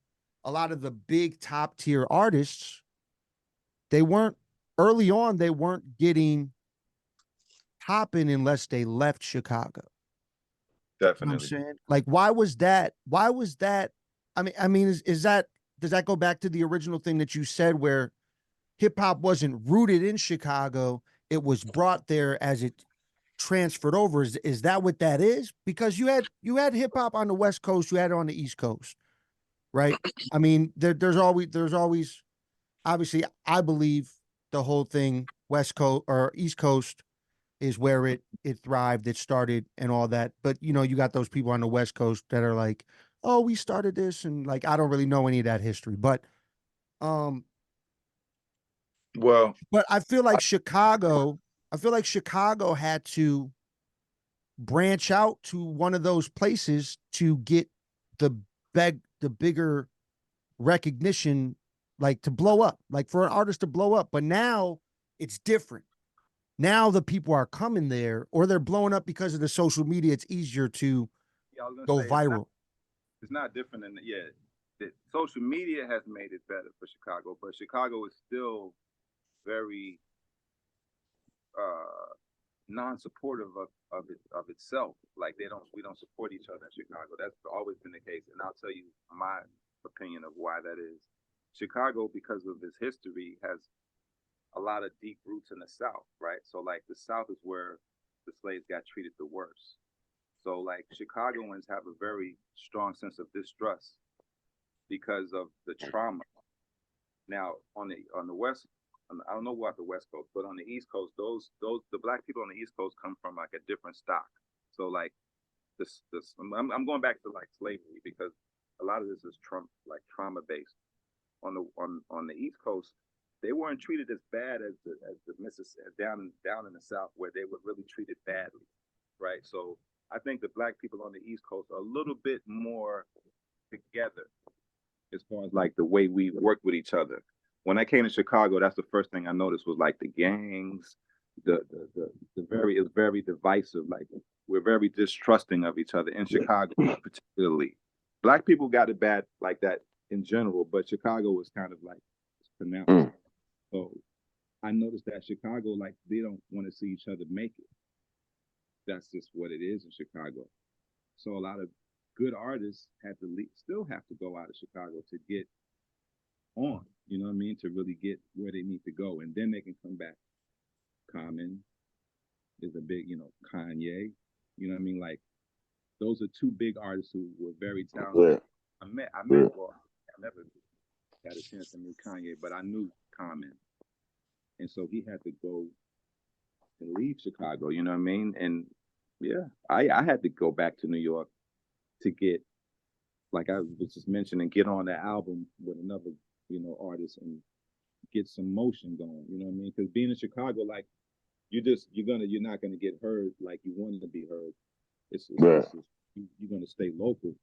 a lot of the big top tier artists, they weren't early on, they weren't getting popping unless they left Chicago. Definitely. You know what I'm saying? Like, why was that? Why was that? Is that, does that go back to the original thing that you said where hip hop wasn't rooted in Chicago? It was brought there as it transferred over. Is that what that is? Because you had hip hop on the West Coast, you had it on the East Coast, right? I mean, there's always obviously I believe the whole thing West Coast or East Coast is where it thrived, it started and all that. But you got those people on the West Coast that are like, oh, we started this, and like I don't really know any of that history. But but I feel like Chicago had to branch out to one of those places to get the bigger recognition, like to blow up, like for an artist to blow up. But now it's different. Now the people are coming there, or they're blowing up because of the social media. It's easier to Yeah, I was gonna go say viral. it's not different than social media has made it better for Chicago, but Chicago is still very non-supportive of itself. Like we don't support each other in Chicago. That's always been the case, and I'll tell you my opinion of why that is. Chicago, because of its history, has a lot of deep roots in the South, right? So like the South is where the slaves got treated the worst. So like Chicagoans have a very strong sense of distrust because of the trauma. Now on the West, I don't know about the West Coast, but on the East Coast, the black people on the East Coast come from like a different stock. So like I'm going back to like slavery because a lot of this is trauma based. On the East Coast, they weren't treated as bad as the Mississippi down in the South, where they were really treated badly, right? So I think the black people on the East Coast are a little bit more together as far as like the way we work with each other. When I came to Chicago, that's the first thing I noticed was like the gangs, it was very divisive. Like we're very distrusting of each other in Chicago, particularly. Black people got it bad like that in general, but Chicago was kind of like pronounced. So I noticed that Chicago, like they don't want to see each other make it. That's just what it is in Chicago. So a lot of good artists had to still have to go out of Chicago to get on, you know what I mean, to really get where they need to go, and then they can come back. Common is a big, Kanye, you know what I mean, like those are two big artists who were very talented. I never had a chance to meet Kanye, but I knew Common, and so he had to go and leave Chicago, you know what I mean, and yeah, I had to go back to New York to get, like I was just mentioning, get on the album with another, artist and get some motion going, you know what I mean? Because being in Chicago, like you're not gonna get heard like you wanted to be heard. You're gonna stay local.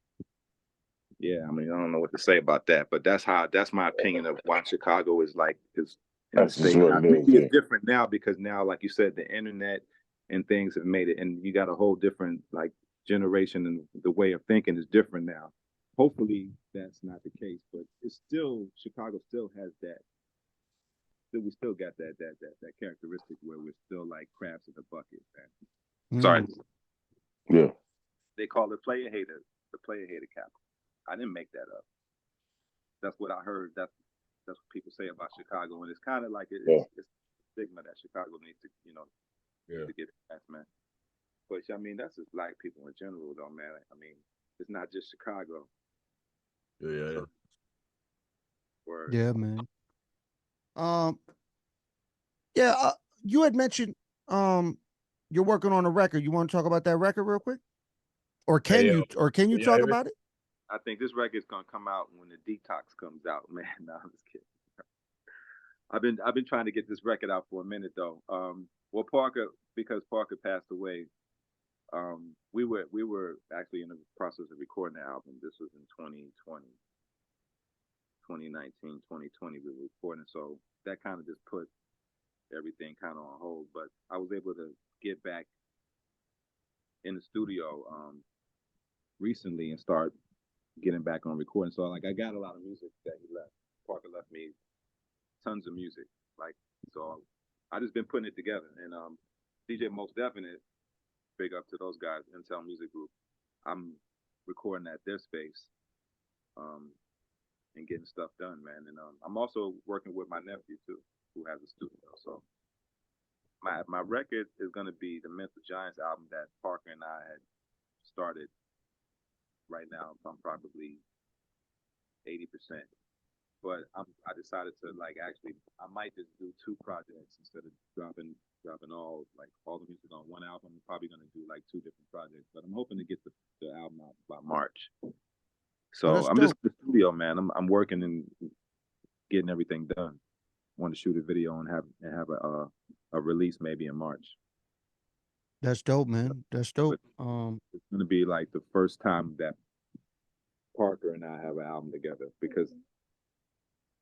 Yeah, I mean, I don't know what to say about that, but that's my opinion of why Chicago is in the state. Maybe it's different now because now, like you said, the internet and things have made it, and you got a whole different like generation, and the way of thinking is different now. Hopefully that's not the case, but it's still, Chicago still has that. We still got that characteristic where we're still like crabs in the bucket, man. Sorry. Yeah. They call it the player hater cap. I didn't make that up. That's what I heard. That's what people say about Chicago, and it's kind of like it's stigma that Chicago needs to, to get past, man. But I mean, that's just black people in general, though, man. I mean, it's not just Chicago. Yeah. Yeah, man. Yeah, you had mentioned you're working on a record. You want to talk about that record real quick? Or can you talk about it? I think this record's gonna come out when the Detox comes out, man. No, I'm just kidding. I've been trying to get this record out for a minute though. Well, because Parker passed away, we were actually in the process of recording the album. This was in 2020. 2019, 2020 we were recording, so that kind of just put everything kind of on hold. But I was able to get back in the studio recently and start getting back on recording. So like I got a lot of music that he left. Parker left me tons of music. Like, so I just been putting it together. And DJ Most Definite, big up to those guys, Intel Music Group. I'm recording at their space. And getting stuff done, man. And I'm also working with my nephew too, who has a studio. So my record is gonna be the Mental Giants album that Parker and I had started. Right now, I'm probably 80%. But I decided to I might just do two projects instead of dropping all the music on one album. I'm probably gonna do like two different projects. But I'm hoping to get the album out by March. So I'm just in the studio, man. I'm working and getting everything done. Want to shoot a video and have a release maybe in March. That's dope, man. That's dope. It's gonna be like the first time that Parker and I have an album together because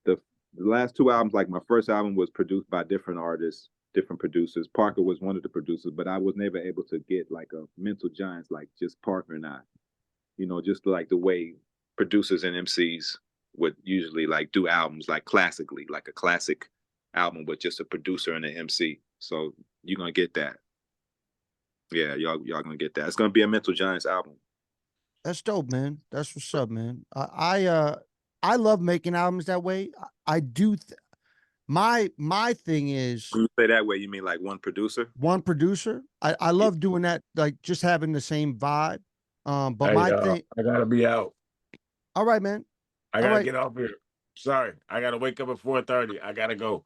the last two albums, like my first album was produced by different artists, different producers. Parker was one of the producers, but I was never able to get like a mental giants like just Parker and I. Just like the way producers and MCs would usually like do albums like classically, like a classic album with just a producer and an MC. So you're gonna get that. Yeah, y'all gonna get that. It's gonna be a Mental Giants album. That's dope, man. That's what's up, man. I love making albums that way. I do. My thing is When you say that way, you mean like one producer? one producer. I Yeah. love doing that, like just having the same vibe. But Hey, my thing. I gotta be out. All right, man. I All gotta right. get off here. Sorry, I gotta wake up at 4:30. I gotta go.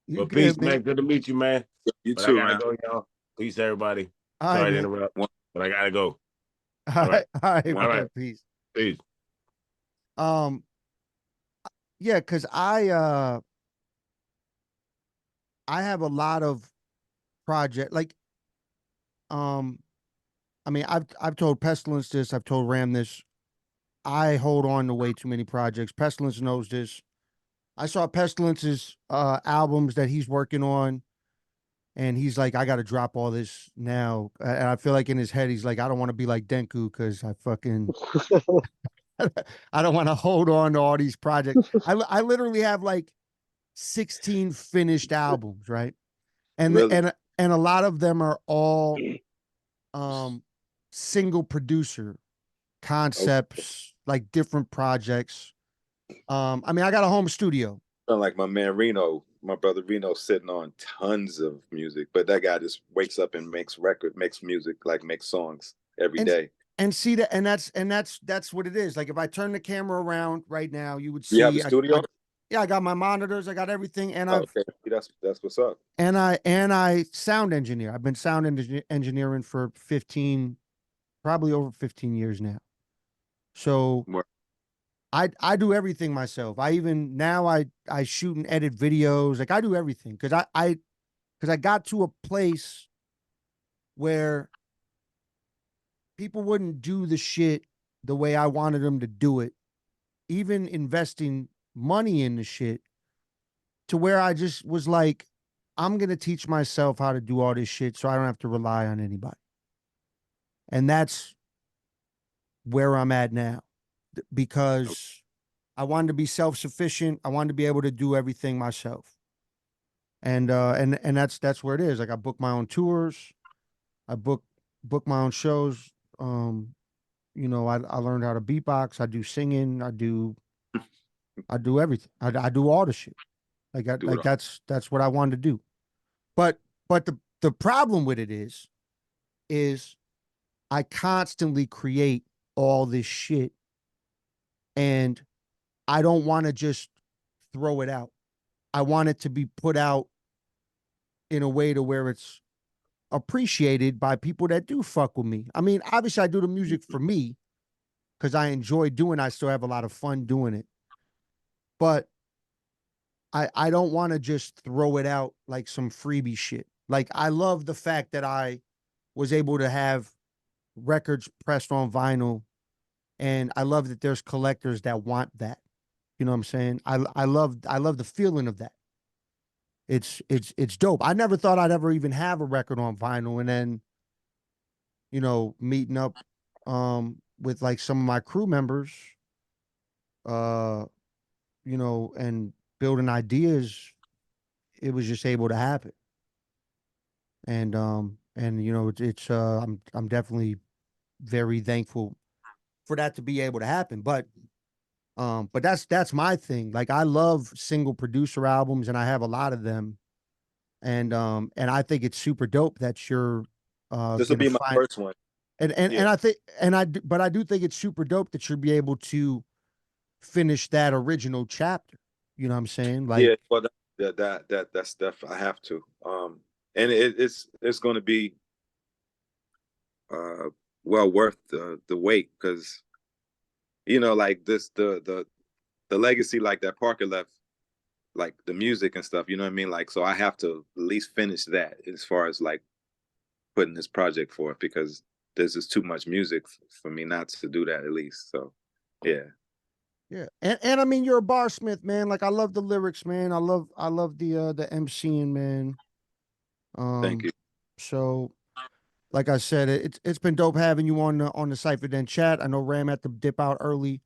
You But good, peace, man. man. Good to meet you, man. You But I too, gotta man. go, y'all. Peace, everybody. All right, Sorry to man. interrupt, but I gotta go. All right. All right, All man. right. Peace. Peace. Yeah, because I have a lot of project like I mean I've told Pestilence this, I've told Ram this. I hold on to way too many projects. Pestilence knows this. I saw Pestilence's albums that he's working on, and he's like, I got to drop all this now. And I feel like in his head, he's like, I don't want to be like Denku because I fucking, I don't want to hold on to all these projects. I literally have like 16 finished albums, right? And Really? and a lot of them are all single producer concepts, like different projects. I mean, I got a home studio. Like my man Reno, my brother Reno, sitting on tons of music, but that guy just wakes up and makes music, like makes songs every and day. and see that, and that's what it is. Like if I turn the camera around right now, you would You have see a studio? yeah, I got my monitors, I got everything, and Oh, okay, that's what's up. I sound engineer. I've been sound engineering for 15, probably over 15 years now. So More. I do everything myself. I even now I shoot and edit videos. Like I do everything because I got to a place where people wouldn't do the shit the way I wanted them to do it, even investing money in the shit, to where I just was like, I'm going to teach myself how to do all this shit so I don't have to rely on anybody. And that's where I'm at now because I wanted to be self-sufficient. I wanted to be able to do everything myself. And that's where it is. Like I book my own tours. I book my own shows. I learned how to beatbox. I do singing. I do everything. I do all the shit. Like that's what I wanted to do. But the problem with it is I constantly create all this shit, and I don't want to just throw it out. I want it to be put out in a way to where it's appreciated by people that do fuck with me. I mean, obviously I do the music for me because I enjoy doing it. I still have a lot of fun doing it. But I don't want to just throw it out like some freebie shit. Like I love the fact that I was able to have records pressed on vinyl, and I love that there's collectors that want that. You know what I'm saying? I love the feeling of that. It's dope. I never thought I'd ever even have a record on vinyl, and then meeting up with like some of my crew members, uh, and building ideas, it was just able to happen. And I'm definitely very thankful for that to be able to happen. But that's my thing. Like I love single producer albums, and I have a lot of them. And I think it's super dope that you're This will gonna be my find. first one. And I think but I do think it's super dope that you'll be able to finish that original chapter. You know what I'm saying? Like, Yeah, well, that's stuff I have to. And it's going to be well worth the wait because like this the legacy like that Parker left, like the music and stuff. You know what I mean? Like, so I have to at least finish that as far as like putting this project forth because there's just too much music for me not to do that at least. So, yeah. Yeah, and I mean, you're a barsmith, man. Like I love the lyrics, man. I love the MCing, man. Thank Um, you. so like I said, it's been dope having you on the CyphaDen Chat. I know Ram had to dip out early.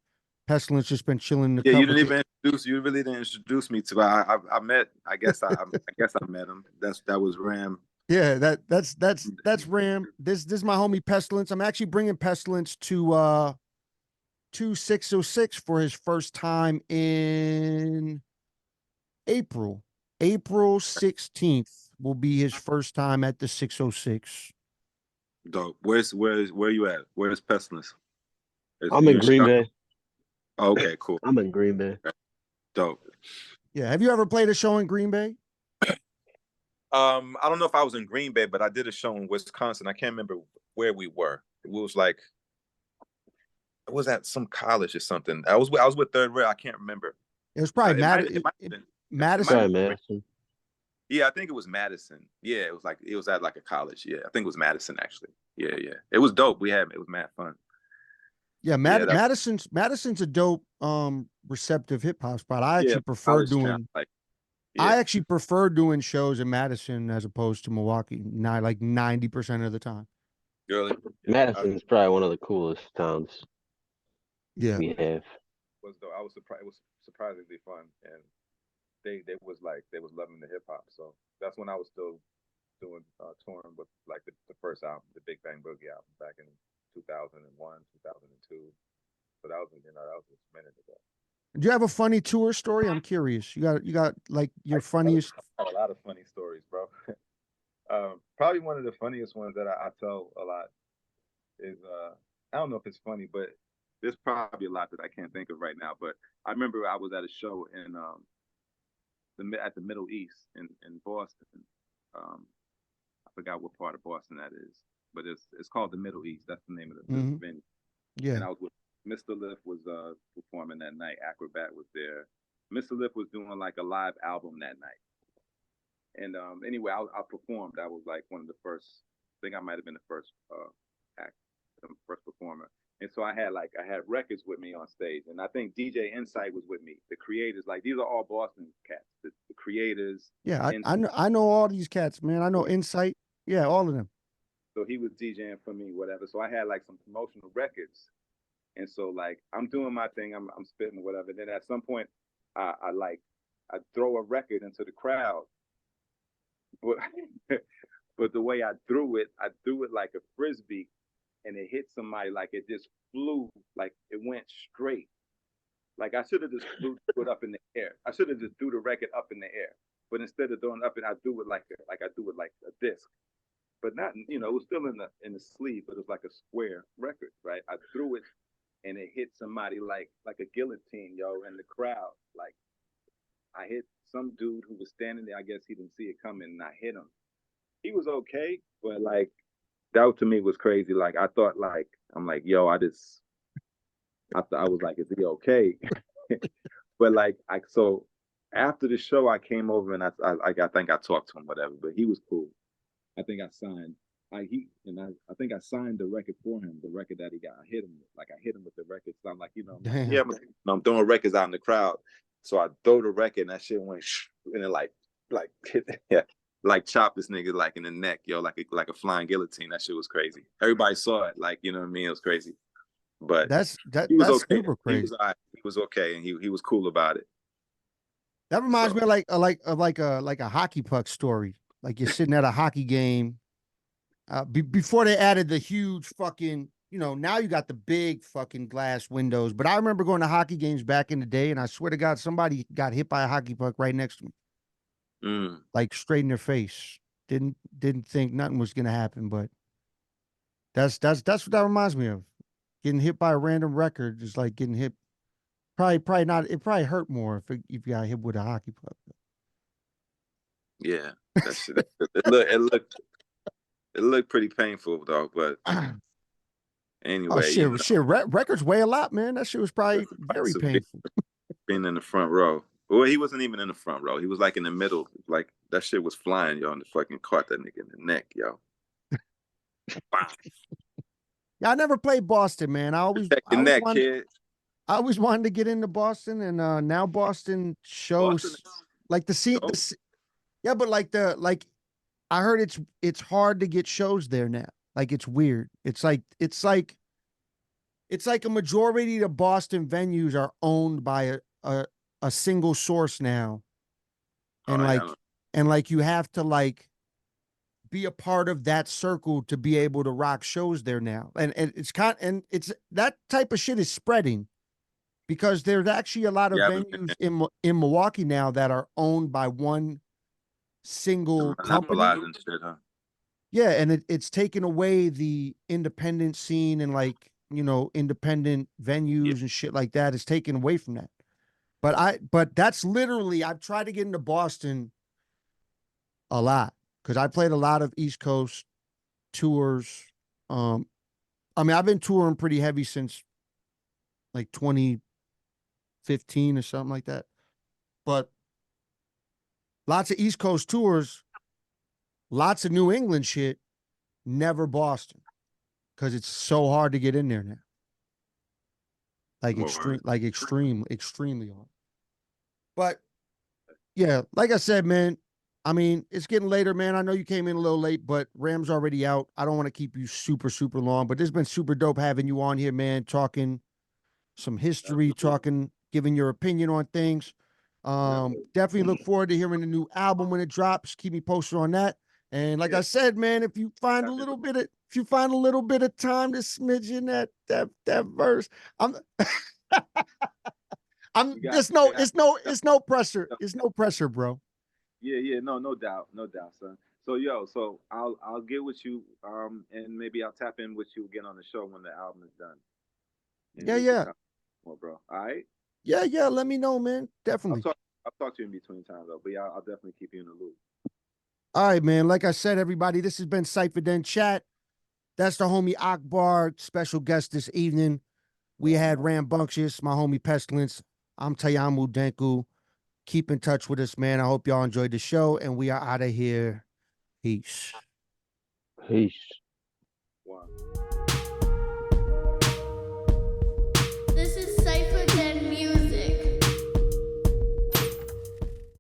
Pestilence just been chilling in the Yeah, cut you with didn't the. even introduce. You really didn't introduce me to. I met. I guess I met him. That was Ram. Yeah, that's Ram. This is my homie Pestilence. I'm actually bringing Pestilence to 606 for his first time in April. April 16th will be his first time at the 606. Dope. Where you at? Where's Pestilence? I'm You in in Green Chicago? Bay. Oh, okay, cool. I'm in Green Bay. Dope. Yeah, have you ever played a show in Green Bay? I don't know if I was in Green Bay, but I did a show in Wisconsin. I can't remember where we were. It was like it was at some college or something. I was with Third Rail. I can't remember. It was probably It might have been. Madison. Sorry, Madison. Yeah, I think it was Madison. Yeah, it was at like a college. Yeah, I think it was Madison actually. Yeah, yeah. It was dope. It was mad fun. Yeah, Yeah, Madison's a dope receptive hip hop spot. I yeah, actually prefer college town, doing like I yeah. actually prefer doing shows in Madison as opposed to Milwaukee. Not like 90% of the time. Really, Madison is probably one of the coolest towns Yeah. we have. was though I was surprised. It was surprisingly fun, and they was loving the hip hop. So that's when I was still doing touring with like the first album, the Big Bang Boogie album, back in 2001, 2002. So that was a minute ago. Do you have a funny tour story? I'm curious. You got like your funniest. I have a lot of funny stories, bro. Probably one of the funniest ones that I tell a lot is I don't know if it's funny, but there's probably a lot that I can't think of right now. But I remember I was at a show in at the Middle East in Boston. I forgot what part of Boston that is, but it's called the Middle East. That's the name of the venue. Yeah. And I was with Mr. Lift was performing that night. Acrobat was there. Mr. Lift was doing like a live album that night. And anyway, I performed. I was like one of the first. I think I might have been the first act, the first performer. And so I had records with me on stage, and I think DJ Insight was with me. The creators, like these are all Boston cats. The creators. Yeah, I know all these cats, man. I know Insight. Yeah, all of them. So he was DJing for me, whatever. So I had like some promotional records, and so like I'm doing my thing, I'm spitting whatever. Then at some point, I throw a record into the crowd, but but the way I threw it like a frisbee, and it hit somebody like it just flew, like it went straight. Like I should have just threw it up in the air. I should have just threw the record up in the air, but instead of throwing it up, I threw it like a disc. But not, it was still in the sleeve, but it was like a square record, right? I threw it, and it hit somebody like a guillotine, yo, in the crowd. Like I hit some dude who was standing there. I guess he didn't see it coming, and I hit him. He was okay, but like that to me was crazy. Like I thought, like I'm like, yo, I was like, is he okay? But like so after the show, I came over and I think I talked to him, whatever. But he was cool. I think I signed. I think I signed the record for him. The record that he got, I hit him with the record. So I'm like, yeah, I'm throwing records out in the crowd. So I throw the record, and that shit went, and it like hit, yeah, like chopped this nigga like in the neck, yo, like a flying guillotine. That shit was crazy. Everybody saw it, like you know what I mean. It was crazy, but he was okay. Super crazy. He was okay, and he was cool about it. That reminds me of like a hockey puck story. Like you're sitting at a hockey game. Before they added the huge fucking, now you got the big fucking glass windows. But I remember going to hockey games back in the day, and I swear to God, somebody got hit by a hockey puck right next to me, like straight in their face. Didn't think nothing was gonna happen, but that's what that reminds me of. Getting hit by a random record is like getting hit. Probably not. It probably hurt more if you got hit with a hockey puck. Yeah, it looked pretty painful though, but anyway. Oh shit! Records weigh a lot, man. That shit was probably very painful. Being in the front row. Well, he wasn't even in the front row. He was like in the middle. Like that shit was flying, yo, and the fucking caught that nigga in the neck, yo. Yeah, I never played Boston, man. I always kid. I always wanted to get into Boston, and now Boston shows Boston like the scene. dope. Yeah, but like I heard it's hard to get shows there now. Like it's weird. It's like a majority of the Boston venues are owned by a single source now, and Oh, yeah, I like know. and like you have to like be a part of that circle to be able to rock shows there now. And it's that type of shit is spreading because there's actually a lot of You haven't been venues in Milwaukee now that are owned by one single company. monopolizing shit, huh? Yeah, and it's taken away the independent scene and like, independent Yeah, venues and shit like that. It's taken away from that. But that's literally I've tried to get into Boston a lot because I played a lot of East Coast tours. Um, I mean, I've been touring pretty heavy since like 2015 or something like that. But lots of East Coast tours, lots of New England shit, never Boston because it's so hard to get in there now. Like word. extremely hard. But yeah, like I said, man, I mean, it's getting later, man. I know you came in a little late, but Ram's already out. I don't want to keep you super, super long, but it's been super dope having you on here, man, talking some history, talking, giving your opinion on things. Definitely look forward to hearing the new album when it drops. Keep me posted on that. And like I said, man, if you find a little bit of time to smidge in that verse, I'm You got it's no pressure. It's no pressure, bro. yeah, no doubt, no doubt, son. So so I'll get with you, and maybe I'll tap in with you again on the show when the album is done, and Yeah, we can yeah. talk more, bro. All right, Yeah. Let me know, man. I'll Definitely. talk. I'll talk to you in between times though, but yeah, I'll definitely keep you in the loop. All right, man. Like I said, everybody, this has been CyphaDen Chat. That's the homie Akbar, special guest this evening. We had Rambunctious, my homie Pestilence. I'm Tayamu Denku. Keep in touch with us, man. I hope y'all enjoyed the show, and we are out of here. Peace. Peace. Wow.